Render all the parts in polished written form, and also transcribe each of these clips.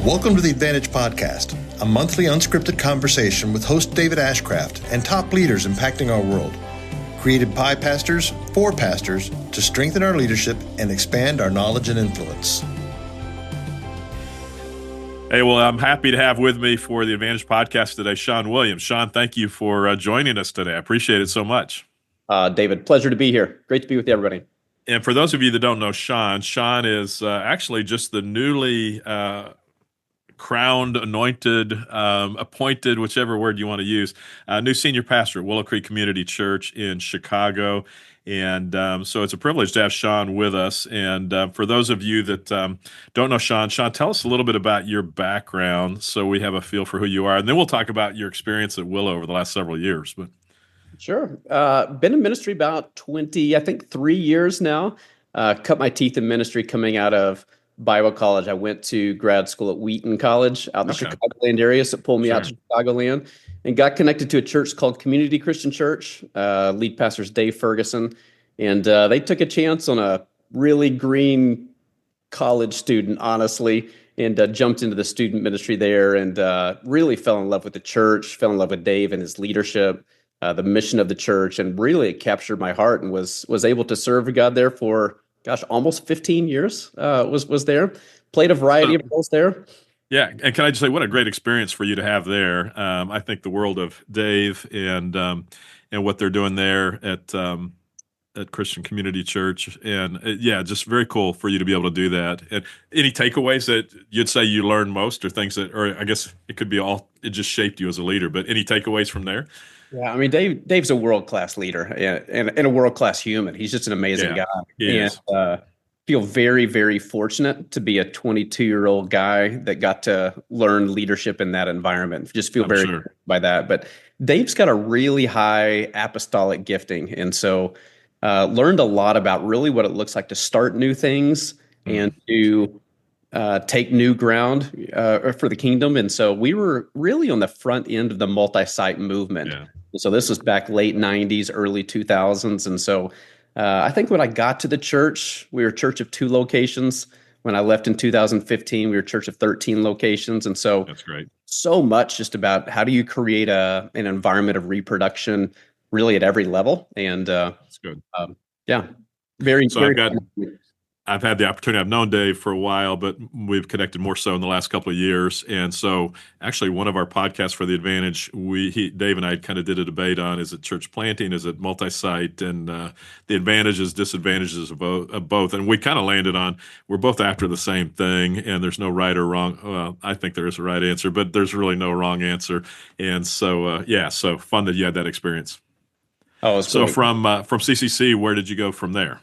Welcome to the Advantage Podcast, a monthly unscripted conversation with host David Ashcraft and top leaders impacting our world. Created by pastors for pastors to strengthen our leadership and expand our knowledge and influence. Hey, well, I'm happy to have with me for the Advantage Podcast today, Shawn Williams. Shawn, thank you for joining us today. I appreciate it so much. David, pleasure to be here. Great to be with everybody. And for those of you that don't know Shawn is actually just the newly crowned, anointed, appointed, whichever word you want to use, new senior pastor at Willow Creek Community Church in Chicago. And so it's a privilege to have Shawn with us. And for those of you that don't know Shawn, tell us a little bit about your background so we have a feel for who you are. And then we'll talk about your experience at Willow over the last several years. But Sure. Been in ministry about 3 years now. Cut my teeth in ministry coming out of Bible college. I went to grad school at Wheaton College out in the Chicagoland area, so it pulled me out to Chicagoland and got connected to a church called Community Christian Church. Lead pastor's Dave Ferguson, and they took a chance on a really green college student, honestly, and jumped into the student ministry there and really fell in love with the church, fell in love with Dave and his leadership, the mission of the church, and really it captured my heart and was able to serve God there for almost 15 years was there. Played a variety of roles there. Yeah, and can I just say, what a great experience for you to have there. I think the world of Dave and what they're doing there at Christian Community Church. And just very cool for you to be able to do that. And any takeaways that you'd say you learned most, or things that, or I guess it could be it just shaped you as a leader, but any takeaways from there? Yeah, I mean, Dave's a world-class leader and a world-class human. He's just an amazing guy. And feel very, very fortunate to be a 22-year-old guy that got to learn leadership in that environment. Just feel very good by that. But Dave's got a really high apostolic gifting. And so learned a lot about really what it looks like to start new things and to take new ground for the kingdom. And so we were really on the front end of the multi-site movement. Yeah. So this was back late 90s, early 2000s. And so I think when I got to the church, we were a church of 2 locations. When I left in 2015, we were a church of 13 locations. And so that's great. So much just about how do you create an environment of reproduction really at every level. And that's good. Very. I've had the opportunity. I've known Dave for a while, but we've connected more so in the last couple of years. And so actually one of our podcasts for The Advantage, Dave and I kind of did a debate on, is it church planting? Is it multi-site? And the advantages, disadvantages of both. And we kind of landed on, we're both after the same thing and there's no right or wrong. Well, I think there is a right answer, but there's really no wrong answer. And so, so fun that you had that experience. Oh, so from CCC, where did you go from there?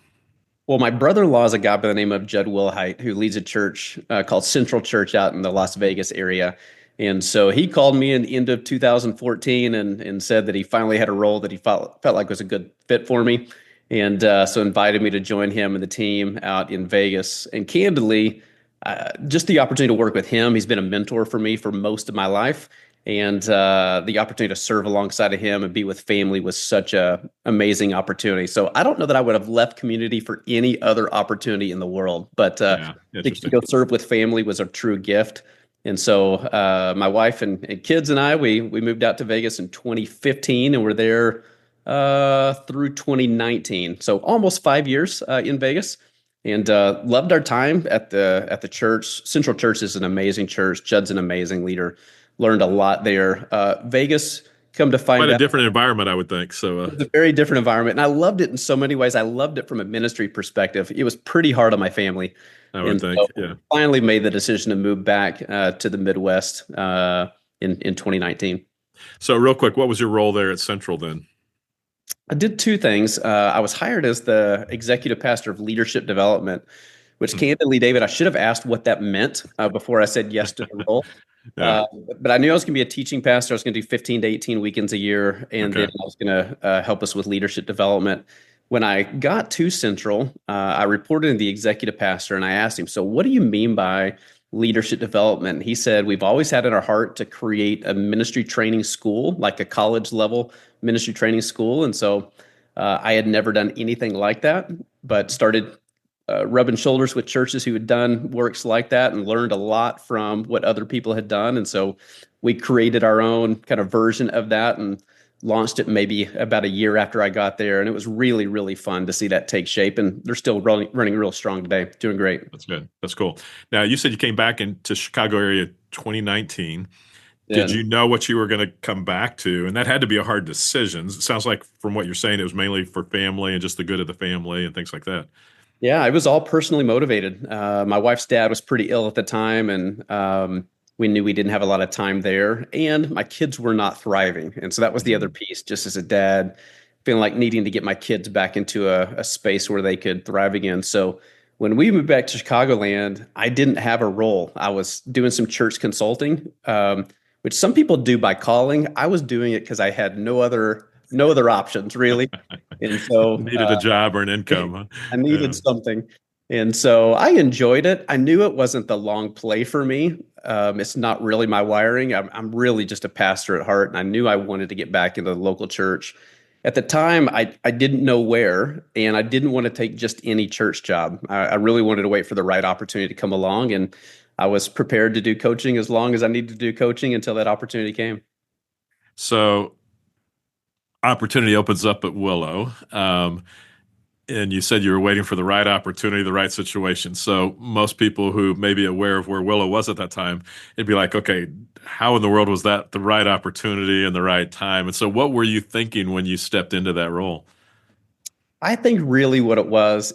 Well, my brother-in-law is a guy by the name of Judd Wilhite, who leads a church called Central Church out in the Las Vegas area. And so he called me in the end of 2014 and said that he finally had a role that he felt like was a good fit for me. And so invited me to join him and the team out in Vegas. And candidly, just the opportunity to work with him. He's been a mentor for me for most of my life. And the opportunity to serve alongside of him and be with family was such a amazing opportunity. So I don't know that I would have left community for any other opportunity in the world, but to go serve with family was a true gift. And so my wife and kids and I, we moved out to Vegas in 2015 and we're there through 2019. So almost 5 years in Vegas, and loved our time at the church. Central Church is an amazing church. Judd's an amazing leader. Learned a lot there. Vegas, come to find out, quite a different environment, I would think. So it's a very different environment, and I loved it in so many ways. I loved it from a ministry perspective. It was pretty hard on my family. I would think. So finally made the decision to move back to the Midwest in 2019. So real quick, what was your role there at Central then? I did 2 things. I was hired as the executive pastor of leadership development, which candidly, David, I should have asked what that meant before I said yes to the role. But I knew I was going to be a teaching pastor. I was going to do 15 to 18 weekends a year, and then I was going to help us with leadership development. When I got to Central, I reported to the executive pastor, and I asked him, so what do you mean by leadership development? And he said, we've always had in our heart to create a ministry training school, like a college level ministry training school. And so I had never done anything like that, but started rubbing shoulders with churches who had done works like that and learned a lot from what other people had done. And so we created our own kind of version of that and launched it maybe about a year after I got there. And it was really, really fun to see that take shape. And they're still running real strong today, doing great. That's good. That's cool. Now, you said you came back into Chicago area 2019. Yeah. Did you know what you were going to come back to? And that had to be a hard decision. It sounds like from what you're saying, it was mainly for family and just the good of the family and things like that. Yeah, I was all personally motivated. My wife's dad was pretty ill at the time, and we knew we didn't have a lot of time there. And my kids were not thriving. And so that was the other piece, just as a dad, feeling like needing to get my kids back into a space where they could thrive again. So when we moved back to Chicagoland, I didn't have a role. I was doing some church consulting, which some people do by calling. I was doing it because I had no other options really. And so needed a job or an income. Huh? I needed something. And so I enjoyed it. I knew it wasn't the long play for me. It's not really my wiring. I'm really just a pastor at heart. And I knew I wanted to get back into the local church. At the time, I didn't know where, and I didn't want to take just any church job. I really wanted to wait for the right opportunity to come along. And I was prepared to do coaching as long as I needed to do coaching until that opportunity came. So opportunity opens up at Willow. And you said you were waiting for the right opportunity, the right situation. So most people who may be aware of where Willow was at that time, it'd be like, okay, how in the world was that the right opportunity and the right time? And so what were you thinking when you stepped into that role? I think really what it was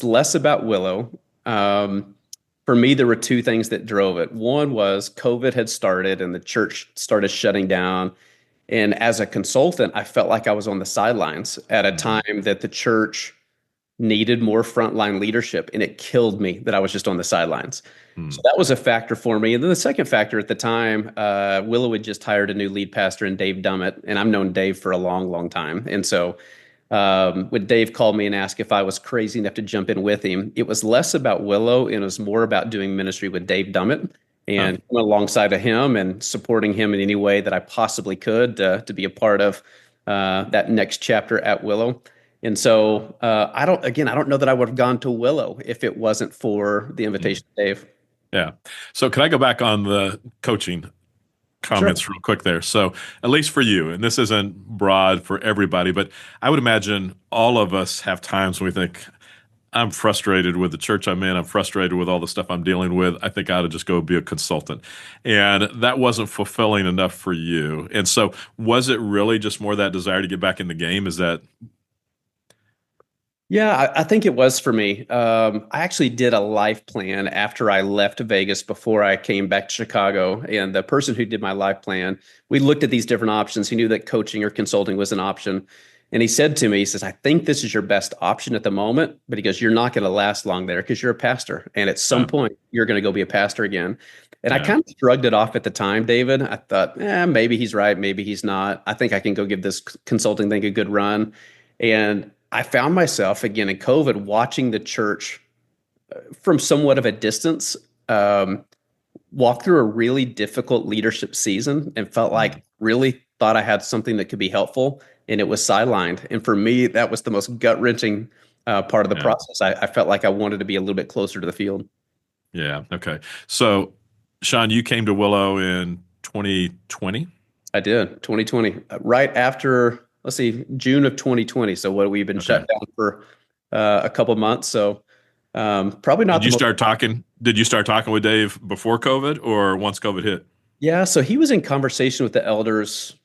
less about Willow. For me, there were two things that drove it. One was COVID had started and the church started shutting down. And as a consultant, I felt like I was on the sidelines at a time that the church needed more frontline leadership, and it killed me that I was just on the sidelines. So that was a factor for me. And then the second factor at the time, Willow had just hired a new lead pastor in Dave Dummitt, and I've known Dave for a long, long time. And so when Dave called me and asked if I was crazy enough to jump in with him, it was less about Willow and it was more about doing ministry with Dave Dummitt and coming alongside of him and supporting him in any way that I possibly could to be a part of that next chapter at Willow. And so I don't know that I would have gone to Willow if it wasn't for the invitation of Dave. Yeah. So can I go back on the coaching comments real quick there? So at least for you, and this isn't broad for everybody, but I would imagine all of us have times when we think, I'm frustrated with the church I'm in. I'm frustrated with all the stuff I'm dealing with. I think I ought to just go be a consultant. And that wasn't fulfilling enough for you. And so was it really just more that desire to get back in the game? Is that... Yeah, I think it was for me. I actually did a life plan after I left Vegas before I came back to Chicago. And the person who did my life plan, we looked at these different options. He knew that coaching or consulting was an option. And he said to me, he says, I think this is your best option at the moment, but he goes, you're not going to last long there because you're a pastor. And at some point, you're going to go be a pastor again. And I kind of shrugged it off at the time, David. I thought, maybe he's right. Maybe he's not. I think I can go give this consulting thing a good run. And I found myself again in COVID watching the church from somewhat of a distance walk through a really difficult leadership season and felt like really thought I had something that could be helpful, and it was sidelined. And for me, that was the most gut-wrenching part of the process. I felt like I wanted to be a little bit closer to the field. Yeah. Okay. So, Shawn, you came to Willow in 2020? I did, 2020, right after... Let's see, June of 2020. So we've been shut down for a couple of months. So probably not. Did you start talking with Dave before COVID or once COVID hit? Yeah. So he was in conversation with the elders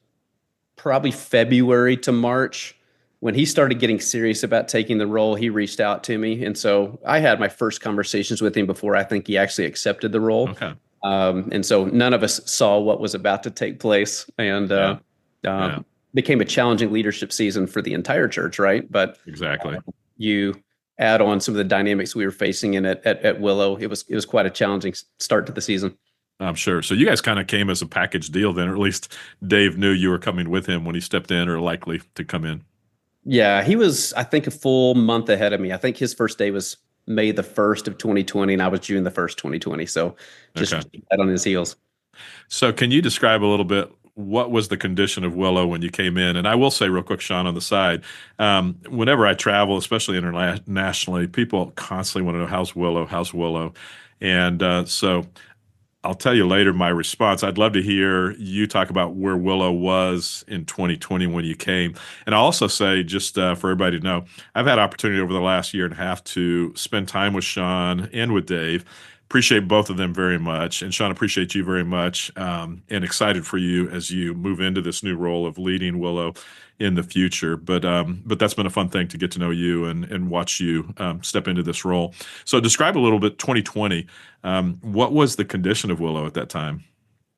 probably February to March. When he started getting serious about taking the role, he reached out to me. And so I had my first conversations with him before I think he actually accepted the role. Okay. And so none of us saw what was about to take place. And became a challenging leadership season for the entire church, right? But exactly, you add on some of the dynamics we were facing in at Willow. It was quite a challenging start to the season. I'm sure. So you guys kind of came as a package deal then, or at least Dave knew you were coming with him when he stepped in or likely to come in. Yeah, he was, I think, a full month ahead of me. I think his first day was May the 1st of 2020, and I was June the 1st, 2020. So just right on his heels. So can you describe a little bit what was the condition of Willow when you came in? And I will say real quick, Shawn, on the side, whenever I travel, especially internationally, people constantly want to know how's Willow, and so I'll tell you later my response. I'd love to hear you talk about where Willow was in 2020 when you came. And I'll also say, just for everybody to know, I've had opportunity over the last year and a half to spend time with Shawn and with Dave. Appreciate both of them very much. And Shawn, appreciate you very much, and excited for you as you move into this new role of leading Willow in the future. But that's been a fun thing to get to know you and watch you step into this role. So describe a little bit 2020. What was the condition of Willow at that time?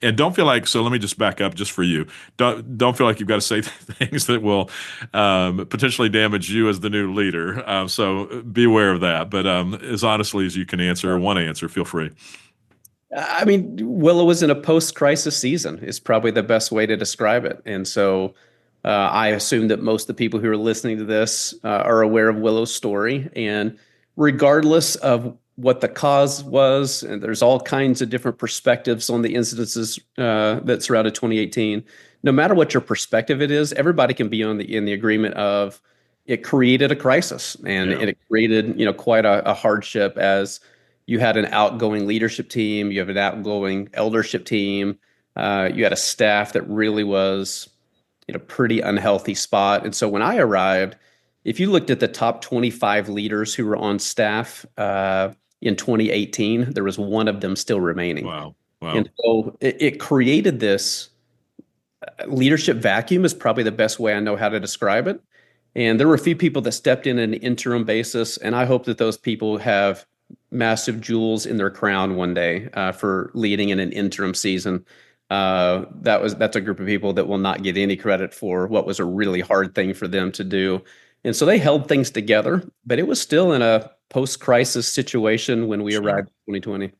And don't feel like, so let me just back up just for you. Don't feel like you've got to say things that will potentially damage you as the new leader. So be aware of that. But as honestly as you can answer or want to answer, feel free. I mean, Willow was in a post-crisis season is probably the best way to describe it. And so I assume that most of the people who are listening to this are aware of Willow's story. And regardless of what the cause was, and there's all kinds of different perspectives on the incidences that surrounded 2018. No matter what your perspective it is, everybody can be in the agreement of it created a crisis, and it created quite a hardship as you had an outgoing leadership team, you have an outgoing eldership team, you had a staff that really was in a pretty unhealthy spot. And so when I arrived, if you looked at the top 25 leaders who were on staff in 2018, there was one of them still remaining. Wow. And so it created this leadership vacuum is probably the best way I know how to describe it. And there were a few people that stepped in an interim basis, and I hope that those people have massive jewels in their crown one day for leading in an interim season. That's a group of people that will not get any credit for what was a really hard thing for them to do. And so they held things together, but it was still in a post-crisis situation when we arrived in 2020.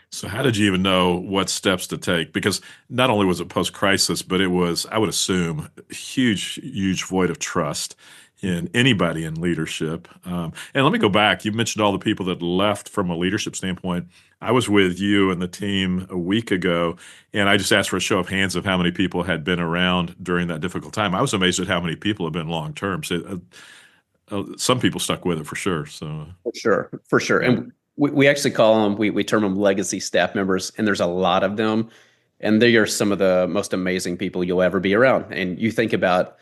So how did you even know what steps to take? Because not only was it post-crisis, but it was, I would assume, a huge void of trust in anybody in leadership. And let me go back. You mentioned all the people that left from a leadership standpoint. I was with you and the team a week ago, and I just asked for a show of hands of how many people had been around during that difficult time. I was amazed at how many people have been long-term. So, some people stuck with it for sure. So For sure. Yeah. And we actually call them, we term them legacy staff members, and there's a lot of them. And they are some of the most amazing people you'll ever be around. And you think about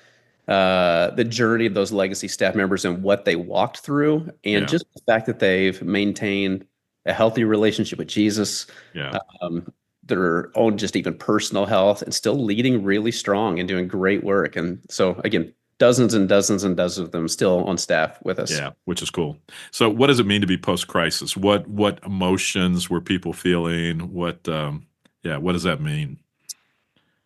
the journey of those legacy staff members and what they walked through, and just the fact that they've maintained a healthy relationship with Jesus, their own just even personal health, and still leading really strong and doing great work. And so again, dozens and dozens and dozens of them still on staff with us. Yeah, which is cool. So what does it mean to be post-crisis? What emotions were people feeling? What does that mean?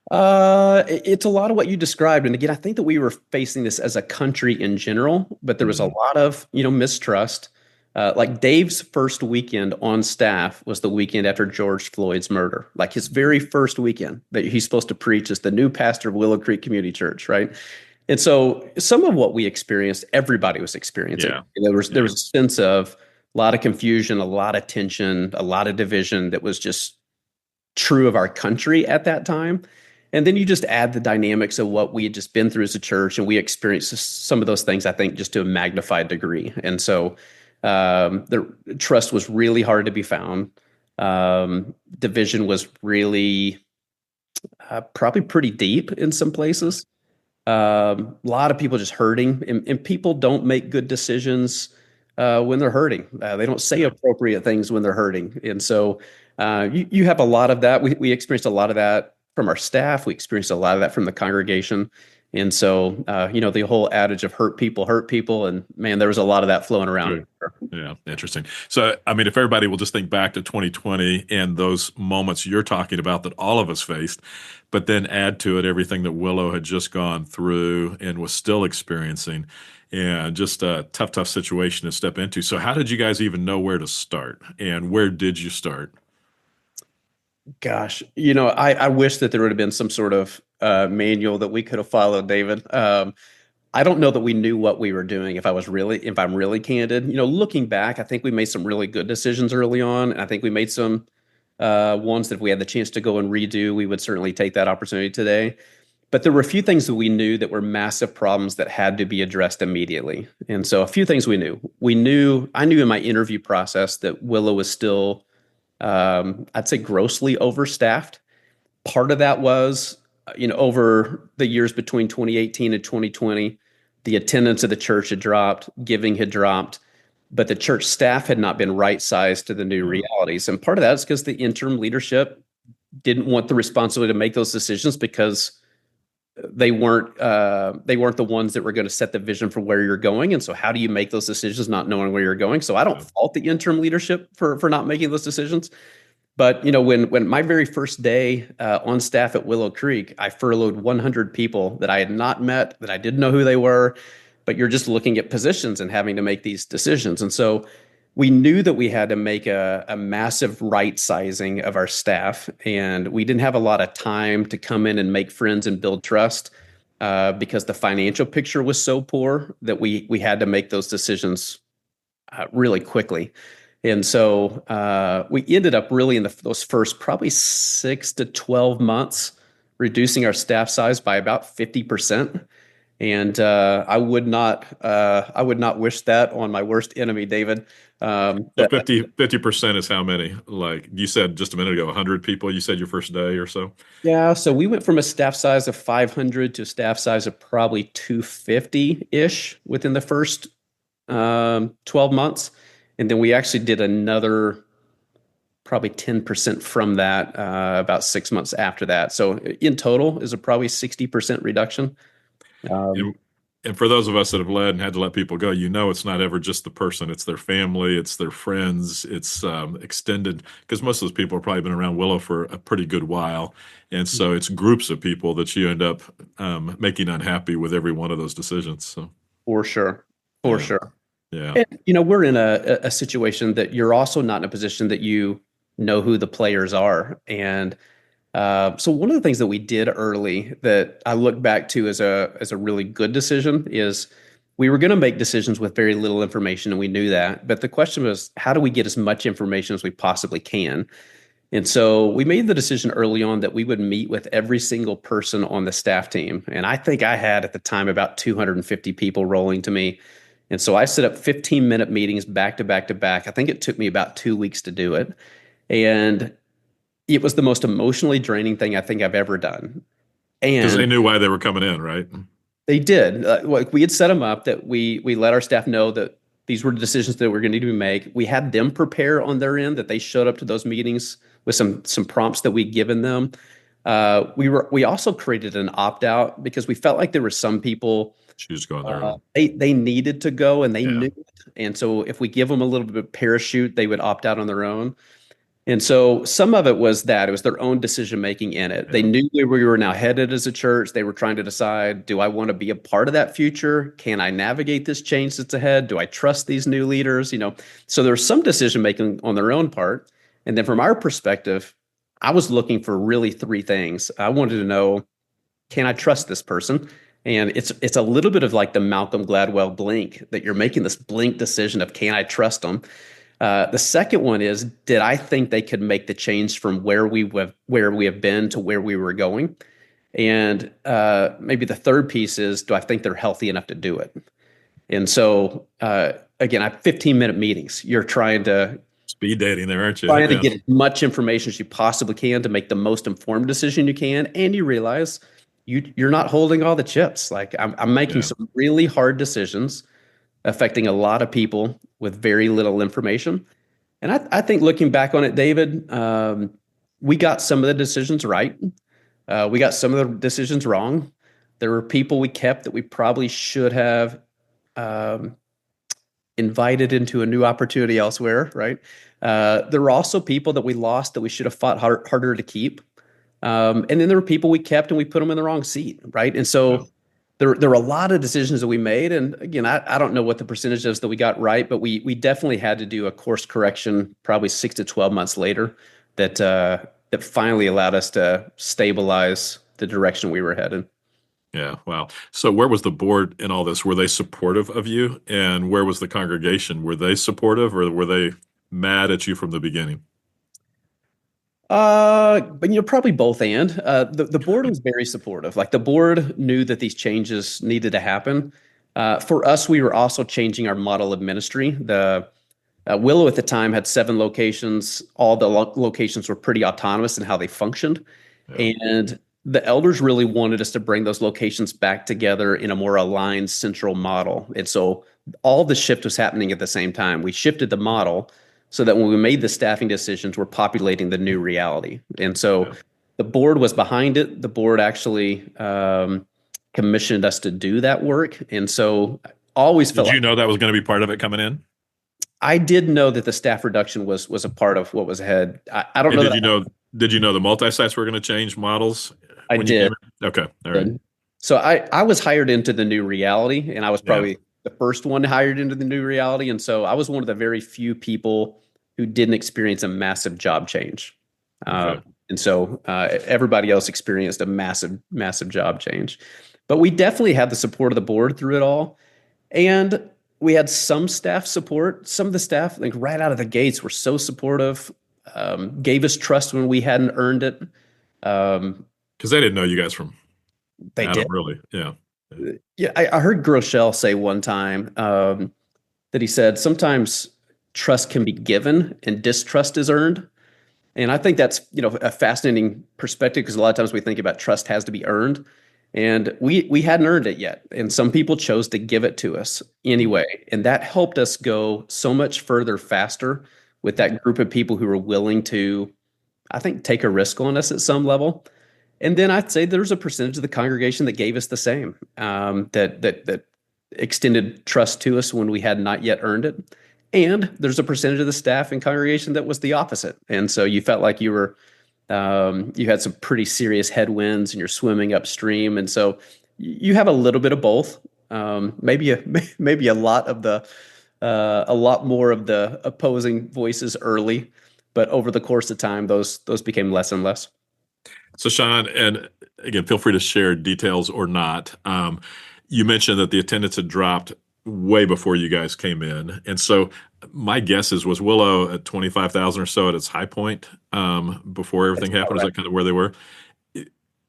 It's a lot of what you described. And again, I think that we were facing this as a country in general, but there was a lot of, mistrust. Like Dave's first weekend on staff was the weekend after George Floyd's murder, like his very first weekend that he's supposed to preach as the new pastor of Willow Creek Community Church, right? And so some of what we experienced, everybody was experiencing. Yeah. There was a sense of a lot of confusion, a lot of tension, a lot of division that was just true of our country at that time. And then you just add the dynamics of what we had just been through as a church, and we experienced some of those things, I think, just to a magnified degree. And so the trust was really hard to be found. Division was really probably pretty deep in some places. A lot of people just hurting, and people don't make good decisions when they're hurting. They don't say appropriate things when they're hurting. And so you have a lot of that. We experienced a lot of that from our staff. We experienced a lot of that from the congregation. And so, the whole adage of hurt people, and man, there was a lot of that flowing around. Yeah, interesting. So, I mean, if everybody will just think back to 2020 and those moments you're talking about that all of us faced, but then add to it everything that Willow had just gone through and was still experiencing, and just a tough situation to step into. So how did you guys even know where to start, and where did you start? Gosh, I wish that there would have been some sort of manual that we could have followed, David. I don't know that we knew what we were doing, if I'm really candid. Looking back, I think we made some really good decisions early on, and I think we made some ones that if we had the chance to go and redo, we would certainly take that opportunity today. But there were a few things that we knew that were massive problems that had to be addressed immediately. And so a few things we knew. I knew in my interview process that Willow was still, I'd say, grossly overstaffed. Part of that was, over the years between 2018 and 2020, the attendance of the church had dropped, giving had dropped, but the church staff had not been right sized to the new realities. And part of that is because the interim leadership didn't want the responsibility to make those decisions because they weren't the ones that were going to set the vision for where you're going. And so how do you make those decisions not knowing where you're going? So I don't fault the interim leadership for not making those decisions. But when my very first day on staff at Willow Creek, I furloughed 100 people that I had not met, that I didn't know who they were, but you're just looking at positions and having to make these decisions. And so we knew that we had to make a massive right sizing of our staff, and we didn't have a lot of time to come in and make friends and build trust because the financial picture was so poor that we had to make those decisions really quickly. And so we ended up really in those first probably 6 to 12 months reducing our staff size by about 50%. And I would not wish that on my worst enemy, David. 50% is how many? Like you said just a minute ago, 100 people, you said your first day or so? Yeah, so we went from a staff size of 500 to a staff size of probably 250-ish within the first 12 months. And then we actually did another probably 10% from that about 6 months after that. So in total is a probably 60% reduction. And for those of us that have led and had to let people go, it's not ever just the person. It's their family, it's their friends, it's extended, because most of those people have probably been around Willow for a pretty good while. And so it's groups of people that you end up making unhappy with every one of those decisions. So For sure. Yeah. And, we're in a situation that you're also not in a position that you know who the players are. And so one of the things that we did early that I look back to as a really good decision is we were going to make decisions with very little information, and we knew that. But the question was, how do we get as much information as we possibly can? And so we made the decision early on that we would meet with every single person on the staff team. And I think I had at the time about 250 people rolling to me. And so I set up 15-minute meetings back to back to back. I think it took me about 2 weeks to do it. And it was the most emotionally draining thing I think I've ever done. And because they knew why they were coming in, right? They did. We had set them up that we let our staff know that these were the decisions that we're going to need to make. We had them prepare on their end, that they showed up to those meetings with some prompts that we'd given them. We also created an opt-out because we felt like there were some people Choose going there. They needed to go, and they knew it. And so if we give them a little bit of parachute, they would opt out on their own. And so some of it was that it was their own decision making in it. They knew where we were now headed as a church. They were trying to decide, do I want to be a part of that future? Can I navigate this change that's ahead? Do I trust these new leaders? So there's some decision making on their own part. And then from our perspective, I was looking for really three things. I wanted to know, can I trust this person? And it's a little bit of like the Malcolm Gladwell blink, that you're making this blink decision of, can I trust them? The second one is, did I think they could make the change from where we have been to where we were going? And maybe the third piece is, do I think they're healthy enough to do it? And so again, I have 15-minute meetings. You're trying to speed dating there, aren't you? Trying to get as much information as you possibly can to make the most informed decision you can, and you realize you're not holding all the chips. Like I'm making some really hard decisions affecting a lot of people with very little information. And I think looking back on it, David, we got some of the decisions right. We got some of the decisions wrong. There were people we kept that we probably should have invited into a new opportunity elsewhere, right? There were also people that we lost that we should have fought harder to keep. And then there were people we kept and we put them in the wrong seat, right? And so there were a lot of decisions that we made. And again, I don't know what the percentage is that we got right, but we definitely had to do a course correction probably 6 to 12 months later that finally allowed us to stabilize the direction we were headed. Yeah, wow. So where was the board in all this? Were they supportive of you? And where was the congregation? Were they supportive, or were they mad at you from the beginning? But probably both and the board was very supportive. Like the board knew that these changes needed to happen. For us, we were also changing our model of ministry. The Willow at the time had 7 locations. All the locations were pretty autonomous in how they functioned, Yeah. and the elders really wanted us to bring those locations back together in a more aligned central model. And so all the shift was happening at the same time. We shifted the model so that when we made the staffing decisions, we're populating the new reality. And so Yeah. the board was behind it. The board actually commissioned us to do that work. And so I always felt Did you like know that was going to be part of it coming in? I did know that the staff reduction was a part of what was ahead. I don't And know did that you know? Did you know the multi-sites were going to change models I when you did. came in? Okay, all right. So I was hired into the new reality, and I was Yeah. probably the first one hired into the new reality. And so I was one of the very few people who didn't experience a massive job change. Okay. And so everybody else experienced a massive, massive job change. But we definitely had the support of the board through it all. And we had some staff support. Some of the staff, like right out of the gates, were so supportive, gave us trust when we hadn't earned it. Because they didn't know you guys from They Adam, did. really. Yeah. Yeah, I heard Groeschel say one time that he said sometimes trust can be given and distrust is earned. And I think that's a fascinating perspective because a lot of times we think about trust has to be earned, and we hadn't earned it yet. And some people chose to give it to us anyway, and that helped us go so much further faster with that group of people who were willing to, I think, take a risk on us at some level. And then I'd say there's a percentage of the congregation that gave us the same, that extended trust to us when we had not yet earned it. And there's a percentage of the staff and congregation that was the opposite. And so you felt like you had some pretty serious headwinds and you're swimming upstream. And so you have a little bit of both. Maybe a lot more of the opposing voices early, but over the course of time, those became less and less. So, Shawn, and again, feel free to share details or not. You mentioned that the attendance had dropped way before you guys came in. And so my guess was Willow at 25,000 or so at its high point before everything happened? Is that kind of where they were?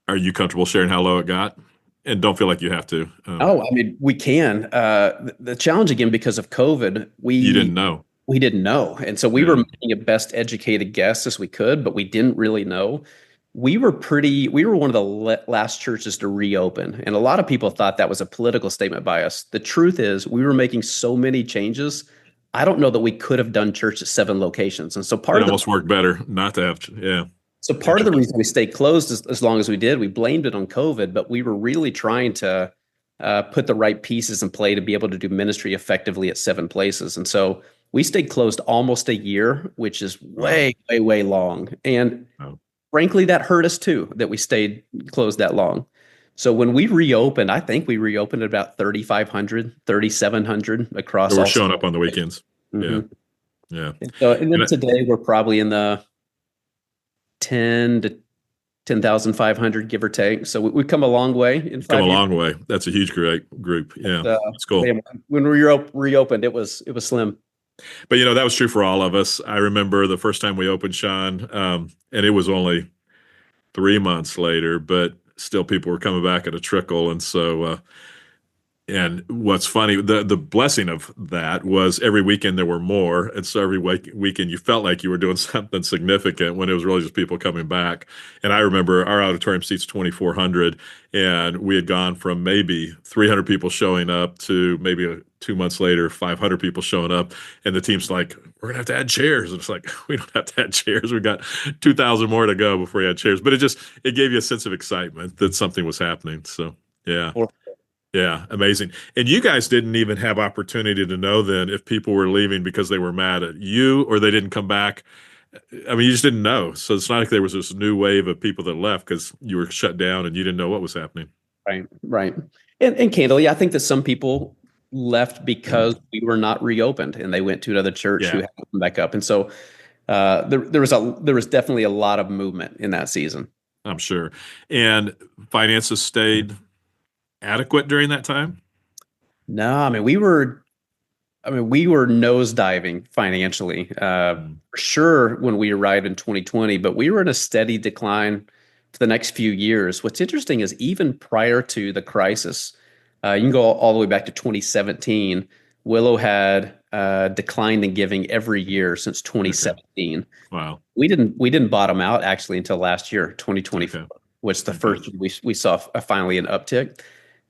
Are you comfortable sharing how low it got? And don't feel like you have to. I mean, we can. The challenge again, because of COVID, You didn't know. we didn't know. And so we were making a best educated guess as we could, but we didn't really know. We were one of the last churches to reopen. And a lot of people thought that was a political statement by us. The truth is we were making so many changes. I don't know that we could have done church at 7 locations. And so It almost worked better not to have to. Yeah. So part of the reason we stayed closed as long as we did, we blamed it on COVID, but we were really trying to put the right pieces in play to be able to do ministry effectively at 7 places. And so we stayed closed almost a year, which is way, way, way long. And frankly, that hurt us too, that we stayed closed that long. So when we reopened, I think we reopened at about 3,500, 3,700 across. So we're showing up on the weekends. Mm-hmm. Yeah. And then today we're probably in the 10 to 10,500, give or take. So we've come a long way in 5 years. Come a long way. That's a huge group. Yeah, that's cool. When we reopened, it was slim. But that was true for all of us. I remember the first time we opened, Shawn, and it was only 3 months later, but still people were coming back at a trickle. And so, and what's funny, the blessing of that was every weekend there were more. And so every weekend you felt like you were doing something significant when it was really just people coming back. And I remember our auditorium seats 2,400, and we had gone from maybe 300 people showing up to maybe 2 months later, 500 people showing up. And the team's like, we're going to have to add chairs. And it's like, we don't have to add chairs. We've got 2,000 more to go before we add chairs. But it gave you a sense of excitement that something was happening. So, yeah. Yeah, amazing. And you guys didn't even have opportunity to know then if people were leaving because they were mad at you or they didn't come back. I mean, you just didn't know. So it's not like there was this new wave of people that left because you were shut down and you didn't know what was happening. Right. And candidly, I think that some people left because we were not reopened and they went to another church who had to come back up. And so there was definitely a lot of movement in that season. I'm sure. And finances stayed adequate during that time? No, I mean, we were I mean, we were nosediving financially, for sure when we arrived in 2020, but we were in a steady decline for the next few years. What's interesting is even prior to the crisis, you can go all the way back to 2017. Willow had declined in giving every year since Okay. 2017. Wow. We didn't bottom out actually until last year, 2024, Okay. was the Okay. first year we saw finally an uptick.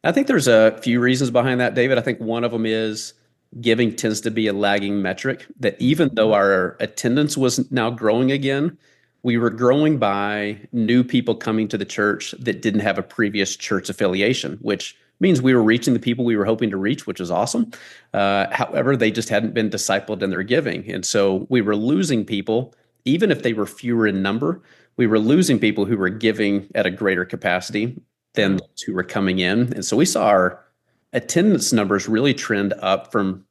I think there's a few reasons behind that, David. I think one of them is giving tends to be a lagging metric, that even though our attendance was now growing again, we were growing by new people coming to the church that didn't have a previous church affiliation, which means we were reaching the people we were hoping to reach, which is awesome. However, they just hadn't been discipled in their giving. And so we were losing people, even if they were fewer in number, we were losing people who were giving at a greater capacity than those who were coming in. And so we saw our attendance numbers really trend up from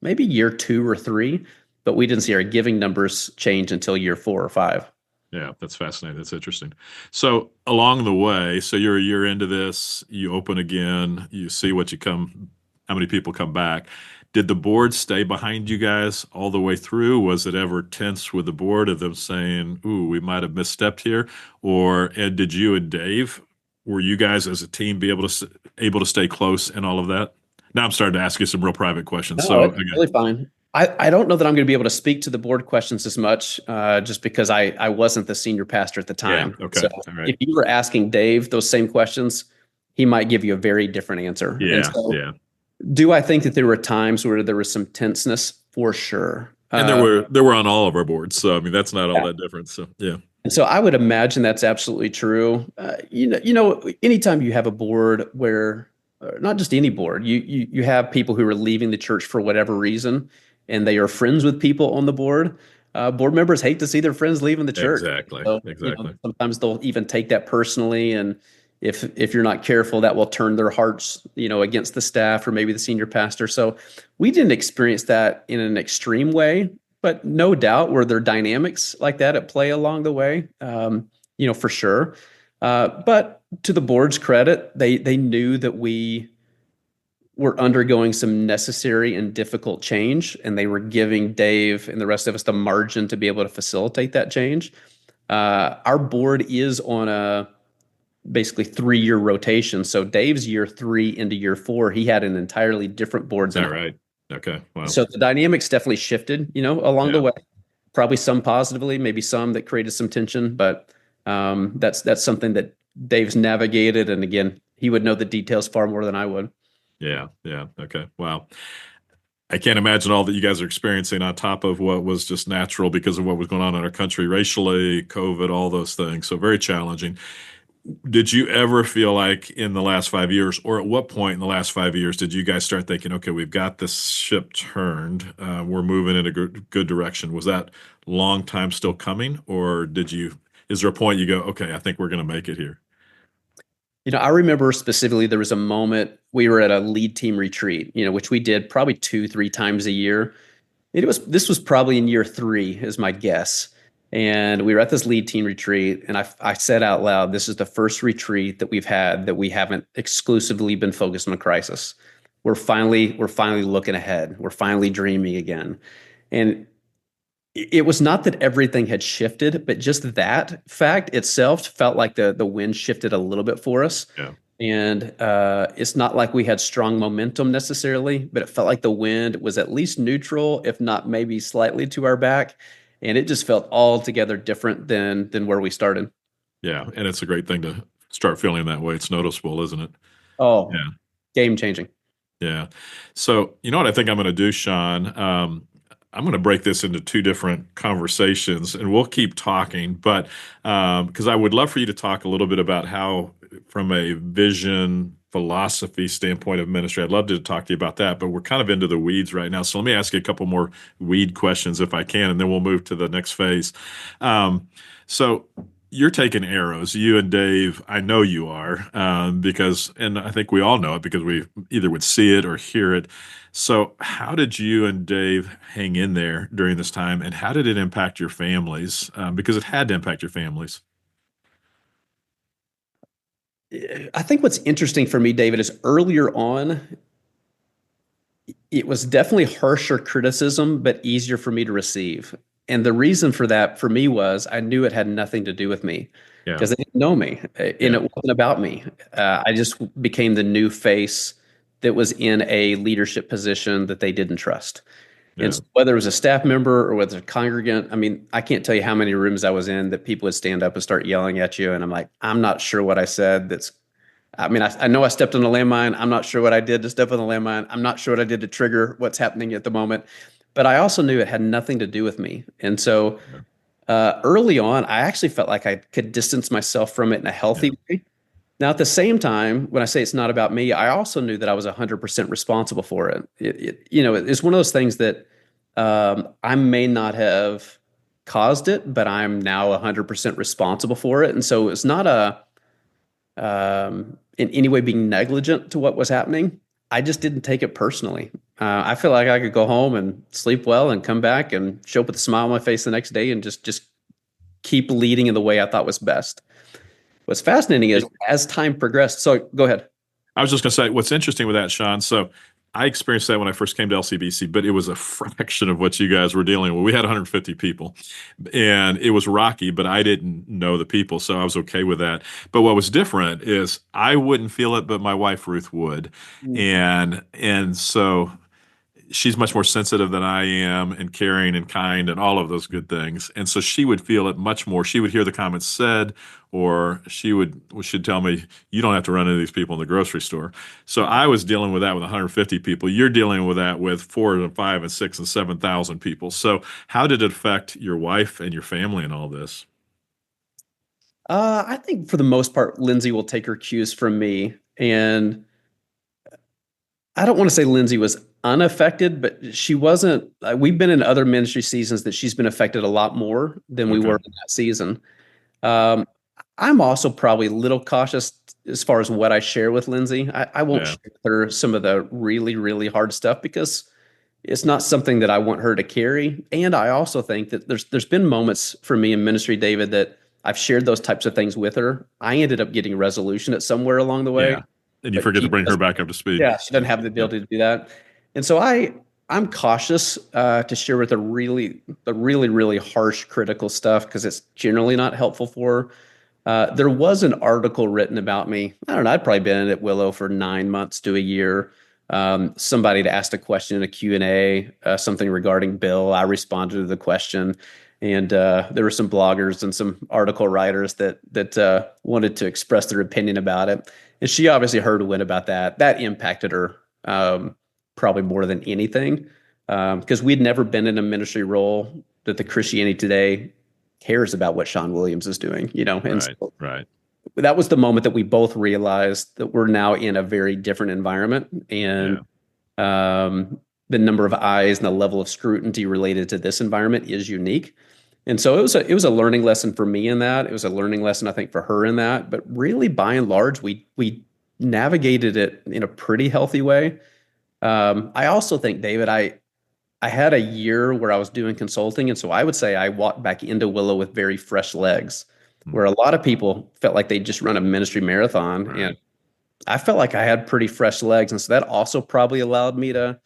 maybe year 2 or 3, but we didn't see our giving numbers change until year 4 or 5. Yeah, that's fascinating. That's interesting. So along the way, so you're a year into this, you open again, you see how many people come back. Did the board stay behind you guys all the way through? Was it ever tense with the board of them saying, "Ooh, we might have misstepped here"? Or Ed, did you and Dave, were you guys as a team be able to stay close and all of that? Now I'm starting to ask you some real private questions. No, So it's again, really fine. I don't know that I'm going to be able to speak to the board questions as much, just because I wasn't the senior pastor at the time. yeah, okay, So all right, if you were asking Dave those same questions, he might give you a very different answer. And yeah, so, yeah. do I think that there were times where there was some tenseness? For sure. And there were on all of our boards, so I mean that's not all Yeah. that different. So yeah, And so I would imagine that's absolutely true. Anytime you have a board where, not just any board, you have people who are leaving the church for whatever reason, and they are friends with people on the board. Board members hate to see their friends leaving the church. exactly, So, exactly. sometimes they'll even take that personally, and if you're not careful, that will turn their hearts, against the staff or maybe the senior pastor. So we didn't experience that in an extreme way, but no doubt were there dynamics like that at play along the way, for sure. But to the board's credit, they knew that we were undergoing some necessary and difficult change, and they were giving Dave and the rest of us the margin to be able to facilitate that change. Our board is on a basically 3-year rotation. So Dave's year 3 into year 4, he had an entirely different board Is than that right? Okay. Wow. so the dynamics definitely shifted, along the Yeah. way. Probably some positively, maybe some that created some tension, but that's something that Dave's navigated. And again, he would know the details far more than I would. Yeah. Yeah. Okay. Wow. I can't imagine all that you guys are experiencing on top of what was just natural because of what was going on in our country racially, COVID, all those things. So very challenging. Did you ever feel like in the last 5 years, or at what point in the last 5 years, did you guys start thinking, okay, we've got this ship turned, we're moving in a good direction? Was that long time still coming, or is there a point you go, okay, I think we're going to make it here? I remember specifically there was a moment we were at a lead team retreat, which we did probably 2-3 times a year. This was probably in year 3 is my guess. And we were at this lead team retreat, and I said out loud, this is the first retreat that we've had that we haven't exclusively been focused on a crisis. We're finally looking ahead. We're finally dreaming again. And it was not that everything had shifted, but just that fact itself felt like the wind shifted a little bit for us. Yeah. And it's not like we had strong momentum necessarily, but it felt like the wind was at least neutral, if not maybe slightly to our back. And it just felt altogether different than where we started. Yeah. And it's a great thing to start feeling that way. It's noticeable, isn't it? Oh, Yeah. game changing. Yeah. So, you know what I think I'm going to do, Shawn? I'm going to break this into 2 different conversations, and we'll keep talking. But because I would love for you to talk a little bit about how, from a vision philosophy standpoint of ministry, I'd love to talk to you about that. But we're kind of into the weeds right now. So let me ask you a couple more weed questions if I can, and then we'll move to the next phase. So you're taking arrows, you and Dave. I know you are, and I think we all know it because we either would see it or hear it. So how did you and Dave hang in there during this time, and how did it impact your families? Because it had to impact your families. I think what's interesting for me, David, is earlier on, it was definitely harsher criticism, but easier for me to receive. And the reason for that for me was I knew it had nothing to do with me Yeah. because they didn't know me and it wasn't about me. I just became the new face that was in a leadership position that they didn't trust. And Yeah. so whether it was a staff member or whether it's a congregant, I mean, I can't tell you how many rooms I was in that people would stand up and start yelling at you. And I'm like, I'm not sure what I said. I mean, I know I stepped on a landmine. I'm not sure what I did to step on the landmine. I'm not sure what I did to trigger what's happening at the moment. But I also knew it had nothing to do with me. And so early on, I actually felt like I could distance myself from it in a healthy way. Now, at the same time, when I say it's not about me, I also knew that I was 100% responsible for it. It's one of those things that I may not have caused it, but I'm now 100% responsible for it. And so it's not in any way being negligent to what was happening. I just didn't take it personally. I feel like I could go home and sleep well and come back and show up with a smile on my face the next day and just keep leading in the way I thought was best. What's fascinating is as time progressed. So go ahead. I was just going to say, what's interesting with that, Shawn. So I experienced that when I first came to LCBC, but it was a fraction of what you guys were dealing with. We had 150 people and it was rocky, but I didn't know the people. So I was okay with that. But what was different is I wouldn't feel it, but my wife, Ruth, would. And so she's much more sensitive than I am and caring and kind and all of those good things. And so she would feel it much more. She would hear the comments said, or she'd tell me, you don't have to run into these people in the grocery store. So I was dealing with that with 150 people. You're dealing with that with 4 and 5 and 6 and 7,000 people. So how did it affect your wife and your family and all this? I think for the most part, Lindsay will take her cues from me. And I don't want to say Lindsay was unaffected, but she wasn't. We've been in other ministry seasons that she's been affected a lot more than we were in that season. I'm also probably a little cautious as far as what I share with Lindsay. I won't share with her some of the really, really hard stuff because it's not something that I want her to carry. And I also think that there's been moments for me in ministry, David, that I've shared those types of things with her. I ended up getting resolution at somewhere along the way. Yeah. And you forget to bring her back up to speed. Yeah, she doesn't have the ability to do that. And so I'm cautious to share with her the really harsh critical stuff because it's generally not helpful for her. There was an article written about me. I don't know. I'd probably been at Willow for 9 months to a year. Somebody had asked a question in a Q&A, something regarding Bill. I responded to the question. And there were some bloggers and some article writers that wanted to express their opinion about it. And she obviously heard a win about that. That impacted her probably more than anything because we'd never been in a ministry role that the Christianity Today cares about what Shawn Williams is doing, And so that was the moment that we both realized that we're now in a very different environment. And the number of eyes and the level of scrutiny related to this environment is unique. And so it was a learning lesson for me in that. It was a learning lesson, I think, for her in that. But really, by and large, we navigated it in a pretty healthy way. I also think, David, I had a year where I was doing consulting. And so I would say I walked back into Willow with very fresh legs, where a lot of people felt like they'd just run a ministry marathon. Right. And I felt like I had pretty fresh legs. And so that also probably allowed me to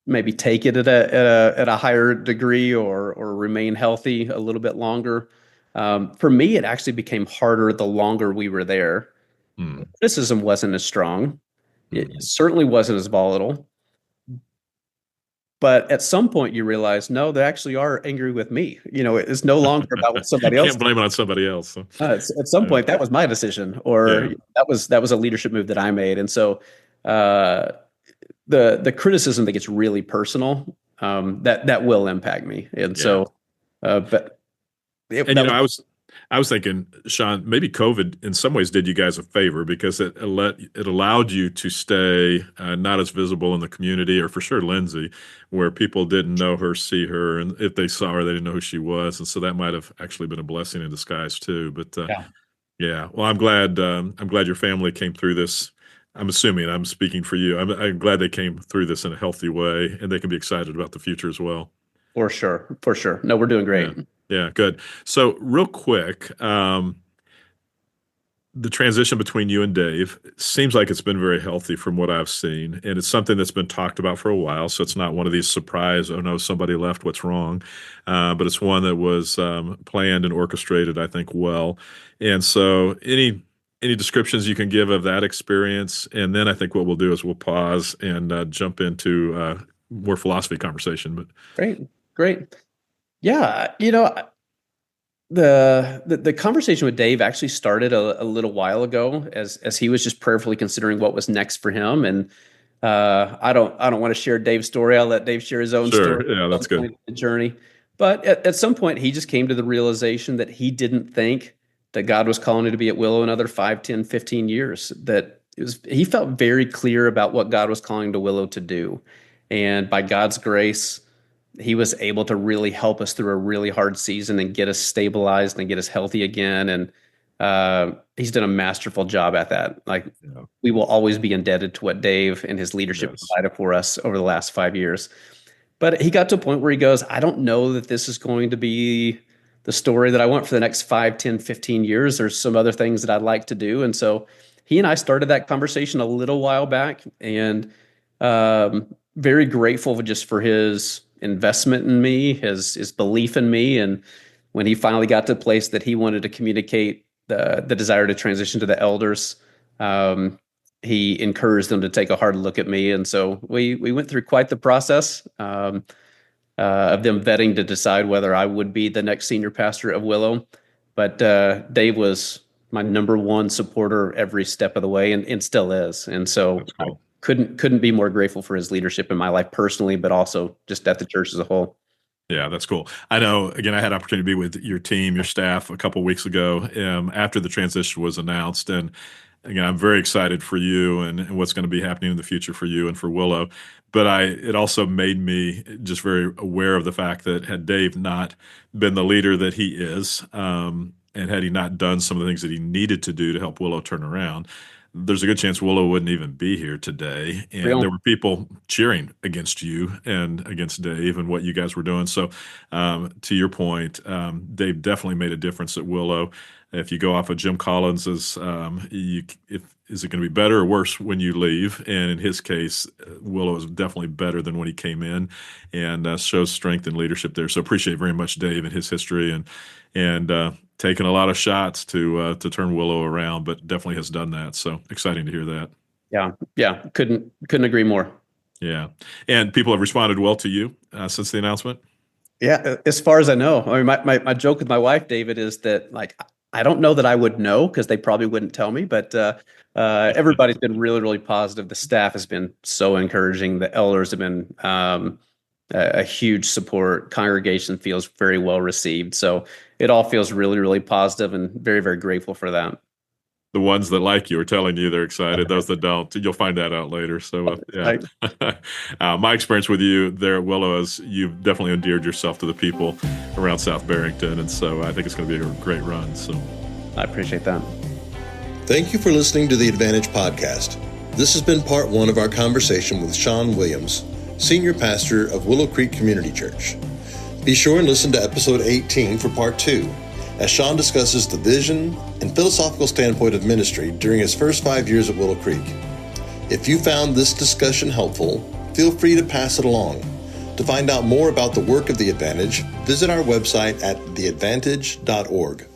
maybe take it at a higher degree or remain healthy a little bit longer. For me, it actually became harder the longer we were there. Criticism wasn't as strong. It certainly wasn't as volatile. But at some point you realize, no, they actually are angry with me. It's no longer about what somebody else. Can't blame it on somebody else. So. At some point, that was my decision, or that was a leadership move that I made. And so the criticism that gets really personal, that will impact me. And so, but I was thinking, Shawn, maybe COVID in some ways did you guys a favor because it allowed you to stay not as visible in the community, or for sure Lindsay, where people didn't know her, see her, and if they saw her, they didn't know who she was, and so that might have actually been a blessing in disguise too. But well, I'm glad your family came through this. I'm assuming I'm speaking for you. I'm glad they came through this in a healthy way, and they can be excited about the future as well. For sure. No, we're doing great. Yeah, good. So real quick, the transition between you and Dave seems like it's been very healthy from what I've seen. And it's something that's been talked about for a while. So it's not one of these surprise, oh no, somebody left, what's wrong? But it's one that was planned and orchestrated, I think, well. And so any descriptions you can give of that experience? And then I think what we'll do is we'll pause and jump into more philosophy conversation. But Great. Yeah. The conversation with Dave actually started a little while ago as he was just prayerfully considering what was next for him. And I don't want to share Dave's story. I'll let Dave share his own story. Yeah, that's good. The journey. But at some point he just came to the realization that he didn't think that God was calling him to be at Willow another 5, 10, 15 years. He felt very clear about what God was calling to Willow to do. And by God's grace, he was able to really help us through a really hard season and get us stabilized and get us healthy again. And he's done a masterful job at that. We will always be indebted to what Dave and his leadership provided for us over the last 5 years. But he got to a point where he goes, I don't know that this is going to be the story that I want for the next 5, 10, 15 years. There's some other things that I'd like to do. And so he and I started that conversation a little while back, and very grateful just for his investment in me, his belief in me. And when he finally got to the place that he wanted to communicate the desire to transition to the elders, he encouraged them to take a hard look at me. And so we went through quite the process of them vetting to decide whether I would be the next senior pastor of Willow. But Dave was my number one supporter every step of the way, and still is. And so I couldn't be more grateful for his leadership in my life personally, but also just at the church as a whole. Yeah, that's cool. I know, again, I had opportunity to be with your team, your staff a couple of weeks ago after the transition was announced. And again, I'm very excited for you and what's going to be happening in the future for you and for Willow. But it also made me just very aware of the fact that had Dave not been the leader that he is, and had he not done some of the things that he needed to do to help Willow turn around, there's a good chance Willow wouldn't even be here today. And there were people cheering against you and against Dave and what you guys were doing. So to your point, Dave definitely made a difference at Willow. If you go off of Jim Collins's, is it going to be better or worse when you leave? And in his case, Willow is definitely better than when he came in, and shows strength and leadership there. So appreciate very much Dave and his history and taking a lot of shots to turn Willow around, but definitely has done that. So exciting to hear that. Yeah. Couldn't agree more. Yeah. And people have responded well to you since the announcement? Yeah, as far as I know. I mean, my joke with my wife, David, is that I don't know that I would know because they probably wouldn't tell me, but everybody's been really, really positive. The staff has been so encouraging. The elders have been a huge support. Congregation feels very well received. So it all feels really, really positive, and very, very grateful for that. The ones that like you are telling you they're excited. Those that don't, you'll find that out later. So yeah. My experience with you there at Willow is you've definitely endeared yourself to the people around South Barrington. And so I think it's going to be a great run. So I appreciate that. Thank you for listening to the Advantage Podcast. This has been part one of our conversation with Shawn Williams, Senior Pastor of Willow Creek Community Church. Be sure and listen to episode 18 for part two, as Shawn discusses the vision and philosophical standpoint of ministry during his first 5 years at Willow Creek. If you found this discussion helpful, feel free to pass it along. To find out more about the work of The Advantage, visit our website at theadvantage.org.